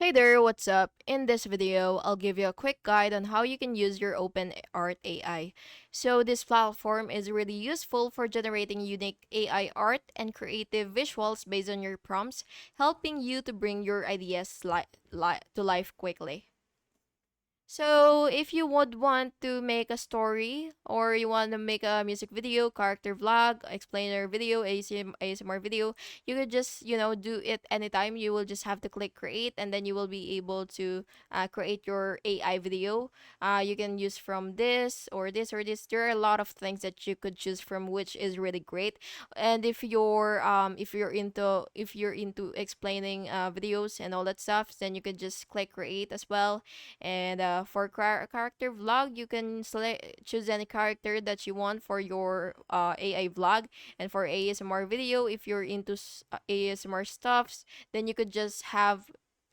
Hey there, what's up? In this video, I'll give you a quick guide on how you can use your OpenArt AI. So this platform is really useful for generating unique AI art and creative visuals based on your prompts, helping you to bring your ideas to life quickly. So, if you would want to make a story or you want to make a music video, character vlog, explainer video, ASMR video, you could just, do it anytime. You will just have to click create and then you will be able to create your AI video. You can use from this or this or this. There are a lot of things that you could choose from, which is really great. And if you're into explaining videos and all that stuff, then you could just click create as well. And for character vlog, you can choose any character that you want for your AI vlog. And for ASMR video, if you're into ASMR stuffs, then you could just have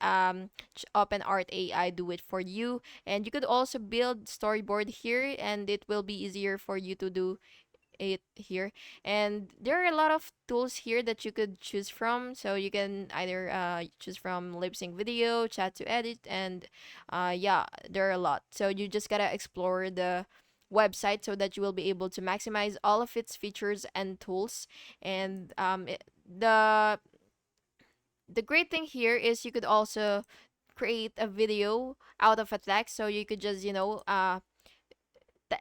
OpenArt AI do it for you. And you could also build storyboard here, and it will be easier for you to do it here. And there are a lot of tools here that you could choose from, so you can either choose from lip sync video, chat to edit, and yeah, there are a lot. So you just gotta explore the website so that you will be able to maximize all of its features and tools. And the great thing here is you could also create a video out of a text, so you could just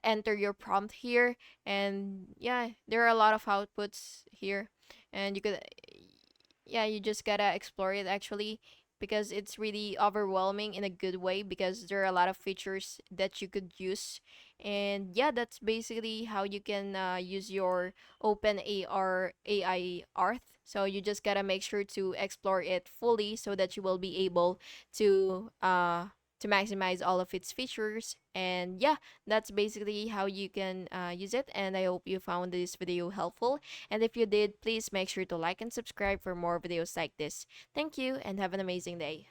enter your prompt here. And yeah, there are a lot of outputs here, and you could, yeah, you just gotta explore it actually, because it's really overwhelming in a good way, because there are a lot of features that you could use. And yeah, that's basically how you can use your open AR AI art. So you just gotta make sure to explore it fully so that you will be able to maximize all of its features. And yeah, that's basically how you can use it. And I hope you found this video helpful. And if you did, please make sure to like and subscribe for more videos like this. Thank you and have an amazing day.